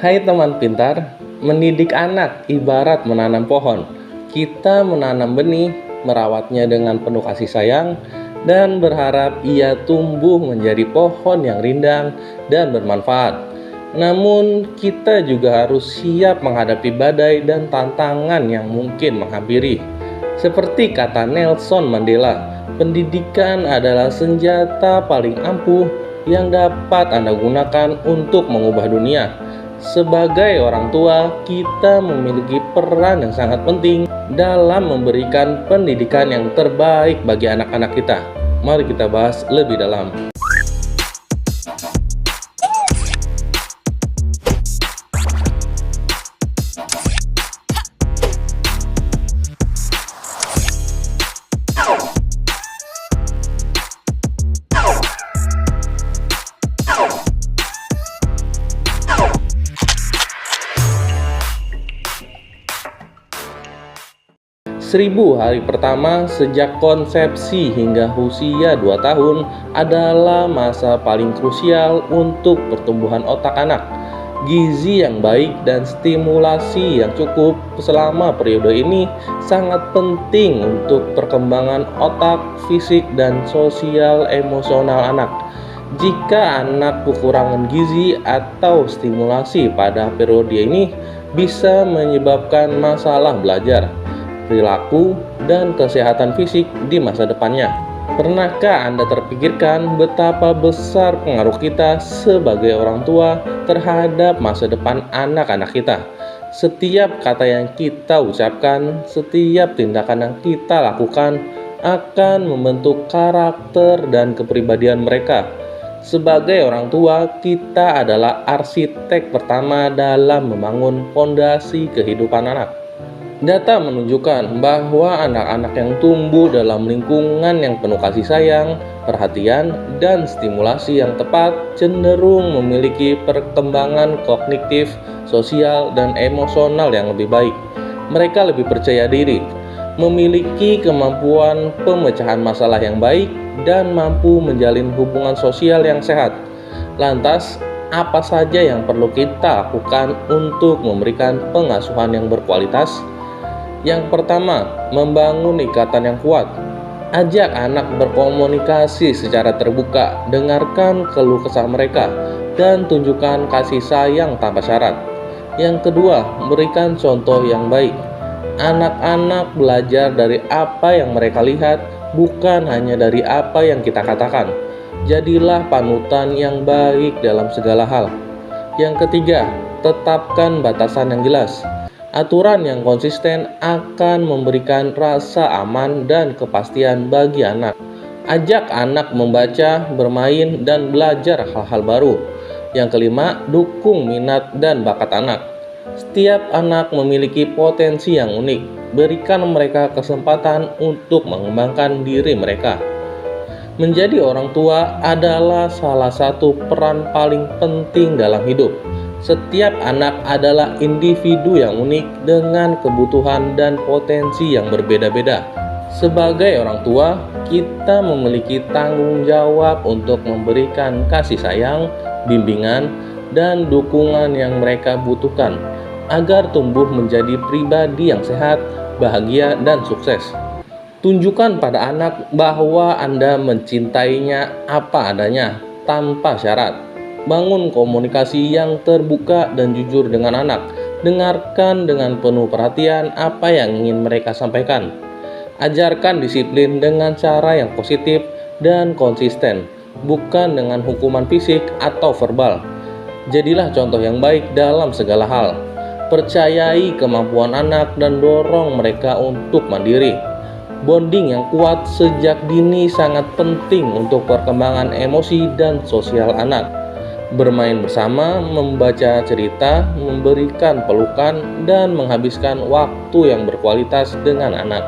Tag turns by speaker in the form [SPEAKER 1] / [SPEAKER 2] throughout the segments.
[SPEAKER 1] Hai teman pintar, mendidik anak ibarat menanam pohon. Kita menanam benih, merawatnya dengan penuh kasih sayang, dan berharap ia tumbuh menjadi pohon yang rindang dan bermanfaat. Namun, kita juga harus siap menghadapi badai dan tantangan yang mungkin menghampiri. Seperti kata Nelson Mandela, pendidikan adalah senjata paling ampuh yang dapat Anda gunakan untuk mengubah dunia. Sebagai orang tua, kita memiliki peran yang sangat penting dalam memberikan pendidikan yang terbaik bagi anak-anak kita. Mari kita bahas lebih dalam. 1000 hari pertama sejak konsepsi hingga usia 2 tahun adalah masa paling krusial untuk pertumbuhan otak anak. Gizi yang baik dan stimulasi yang cukup selama periode ini sangat penting untuk perkembangan otak, fisik, dan sosial emosional anak. Jika anak kekurangan gizi atau stimulasi pada periode ini bisa menyebabkan masalah belajar, perilaku, dan kesehatan fisik di masa depannya. Pernahkah Anda terpikirkan betapa besar pengaruh kita sebagai orang tua terhadap masa depan anak-anak kita? Setiap kata yang kita ucapkan, setiap tindakan yang kita lakukan akan membentuk karakter dan kepribadian mereka. Sebagai orang tua, kita adalah arsitek pertama dalam membangun fondasi kehidupan anak. Data menunjukkan bahwa anak-anak yang tumbuh dalam lingkungan yang penuh kasih sayang, perhatian, dan stimulasi yang tepat cenderung memiliki perkembangan kognitif, sosial, dan emosional yang lebih baik. Mereka lebih percaya diri, memiliki kemampuan pemecahan masalah yang baik, dan mampu menjalin hubungan sosial yang sehat. Lantas, apa saja yang perlu kita lakukan untuk memberikan pengasuhan yang berkualitas? Yang pertama, membangun ikatan yang kuat. Ajak anak berkomunikasi secara terbuka, dengarkan keluh kesah mereka, dan tunjukkan kasih sayang tanpa syarat. Yang kedua, berikan contoh yang baik. Anak-anak belajar dari apa yang mereka lihat, bukan hanya dari apa yang kita katakan. Jadilah panutan yang baik dalam segala hal. Yang ketiga, tetapkan batasan yang jelas. Aturan yang konsisten akan memberikan rasa aman dan kepastian bagi anak. Ajak anak membaca, bermain, dan belajar hal-hal baru. Yang kelima, dukung minat dan bakat anak. Setiap anak memiliki potensi yang unik. Berikan mereka kesempatan untuk mengembangkan diri mereka. Menjadi orang tua adalah salah satu peran paling penting dalam hidup. Setiap anak adalah individu yang unik dengan kebutuhan dan potensi yang berbeda-beda. Sebagai orang tua, kita memiliki tanggung jawab untuk memberikan kasih sayang, bimbingan, dan dukungan yang mereka butuhkan agar tumbuh menjadi pribadi yang sehat, bahagia, dan sukses. Tunjukkan pada anak bahwa Anda mencintainya apa adanya, tanpa syarat. Bangun komunikasi yang terbuka dan jujur dengan anak. Dengarkan dengan penuh perhatian apa yang ingin mereka sampaikan. Ajarkan disiplin dengan cara yang positif dan konsisten, bukan dengan hukuman fisik atau verbal. Jadilah contoh yang baik dalam segala hal. Percayai kemampuan anak dan dorong mereka untuk mandiri. Bonding yang kuat sejak dini sangat penting untuk perkembangan emosi dan sosial anak. Bermain bersama, membaca cerita, memberikan pelukan, dan menghabiskan waktu yang berkualitas dengan anak.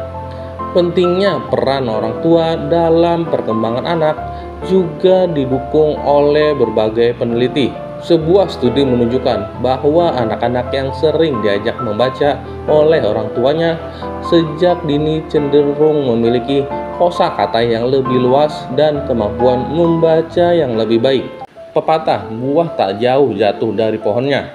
[SPEAKER 1] Pentingnya peran orang tua dalam perkembangan anak juga didukung oleh berbagai peneliti. Sebuah studi menunjukkan bahwa anak-anak yang sering diajak membaca oleh orang tuanya sejak dini cenderung memiliki kosakata yang lebih luas dan kemampuan membaca yang lebih baik. Pepatah, buah tak jauh jatuh dari pohonnya.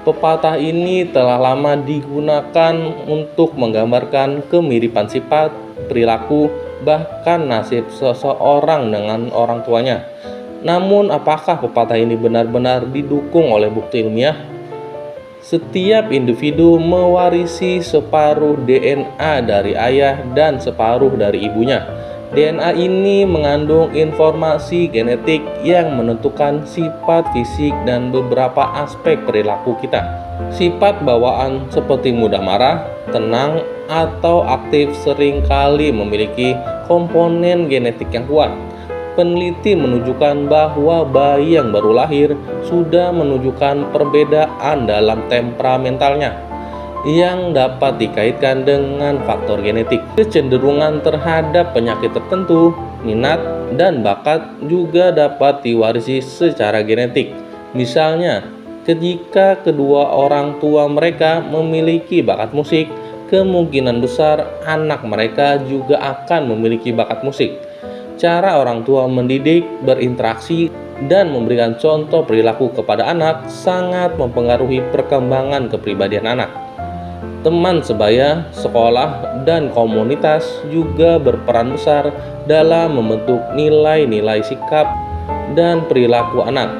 [SPEAKER 1] Pepatah ini telah lama digunakan untuk menggambarkan kemiripan sifat, perilaku, bahkan nasib seseorang dengan orang tuanya. Namun, apakah pepatah ini benar-benar didukung oleh bukti ilmiah? Setiap individu mewarisi separuh DNA dari ayah dan separuh dari ibunya. DNA ini mengandung informasi genetik yang menentukan sifat fisik dan beberapa aspek perilaku kita. Sifat bawaan seperti mudah marah, tenang, atau aktif seringkali memiliki komponen genetik yang kuat. Peneliti menunjukkan bahwa bayi yang baru lahir sudah menunjukkan perbedaan dalam temperamentalnya yang dapat dikaitkan dengan faktor genetik. Kecenderungan terhadap penyakit tertentu, minat, dan bakat juga dapat diwarisi secara genetik. Misalnya, ketika kedua orang tua mereka memiliki bakat musik, kemungkinan besar anak mereka juga akan memiliki bakat musik. Cara orang tua mendidik, berinteraksi, dan memberikan contoh perilaku kepada anak sangat mempengaruhi perkembangan kepribadian anak. Teman sebaya, sekolah, dan komunitas juga berperan besar dalam membentuk nilai-nilai sikap dan perilaku anak.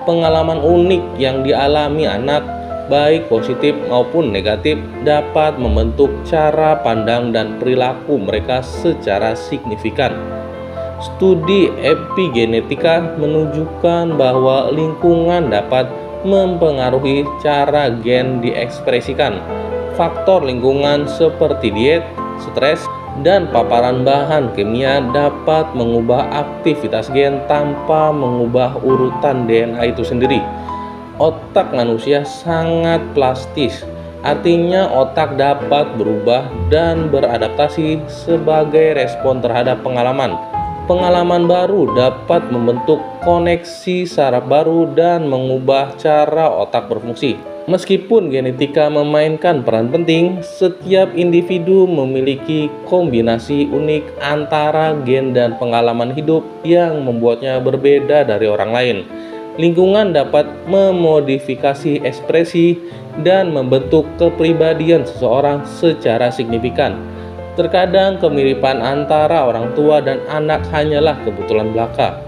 [SPEAKER 1] Pengalaman unik yang dialami anak, baik positif maupun negatif, dapat membentuk cara pandang dan perilaku mereka secara signifikan. Studi epigenetika menunjukkan bahwa lingkungan dapat mempengaruhi cara gen diekspresikan. Faktor lingkungan seperti diet, stres, dan paparan bahan kimia dapat mengubah aktivitas gen tanpa mengubah urutan DNA itu sendiri. Otak manusia sangat plastis, artinya otak dapat berubah dan beradaptasi sebagai respon terhadap pengalaman. Pengalaman baru dapat membentuk koneksi saraf baru dan mengubah cara otak berfungsi. Meskipun genetika memainkan peran penting, setiap individu memiliki kombinasi unik antara gen dan pengalaman hidup yang membuatnya berbeda dari orang lain. Lingkungan dapat memodifikasi ekspresi dan membentuk kepribadian seseorang secara signifikan. Terkadang kemiripan antara orang tua dan anak hanyalah kebetulan belaka.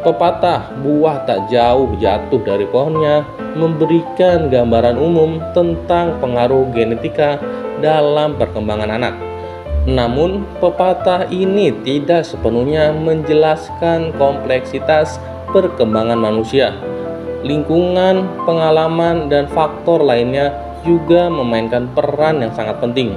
[SPEAKER 1] Pepatah "buah tak jauh jatuh dari pohonnya" memberikan gambaran umum tentang pengaruh genetika dalam perkembangan anak. Namun, pepatah ini tidak sepenuhnya menjelaskan kompleksitas perkembangan manusia. Lingkungan, pengalaman, dan faktor lainnya juga memainkan peran yang sangat penting.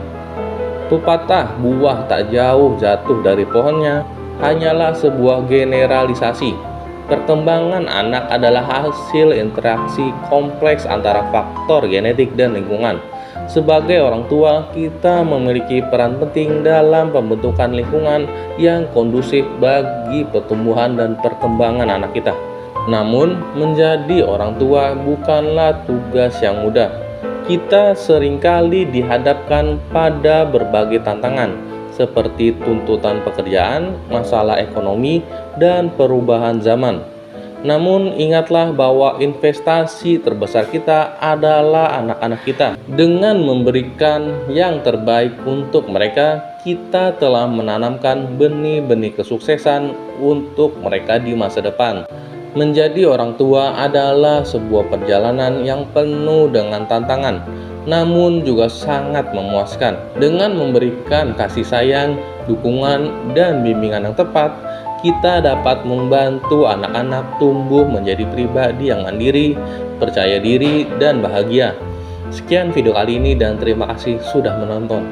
[SPEAKER 1] Pepatah "buah tak jauh jatuh dari pohonnya" hanyalah sebuah generalisasi. Perkembangan anak adalah hasil interaksi kompleks antara faktor genetik dan lingkungan. Sebagai orang tua, kita memiliki peran penting dalam pembentukan lingkungan yang kondusif bagi pertumbuhan dan perkembangan anak kita. Namun, menjadi orang tua bukanlah tugas yang mudah. Kita seringkali dihadapkan pada berbagai tantangan, seperti tuntutan pekerjaan, masalah ekonomi, dan perubahan zaman. Namun ingatlah bahwa investasi terbesar kita adalah anak-anak kita. Dengan memberikan yang terbaik untuk mereka, kita telah menanamkan benih-benih kesuksesan untuk mereka di masa depan. Menjadi orang tua adalah sebuah perjalanan yang penuh dengan tantangan, namun juga sangat memuaskan. Dengan memberikan kasih sayang, dukungan, dan bimbingan yang tepat, kita dapat membantu anak-anak tumbuh menjadi pribadi yang mandiri, percaya diri, dan bahagia. Sekian video kali ini dan terima kasih sudah menonton.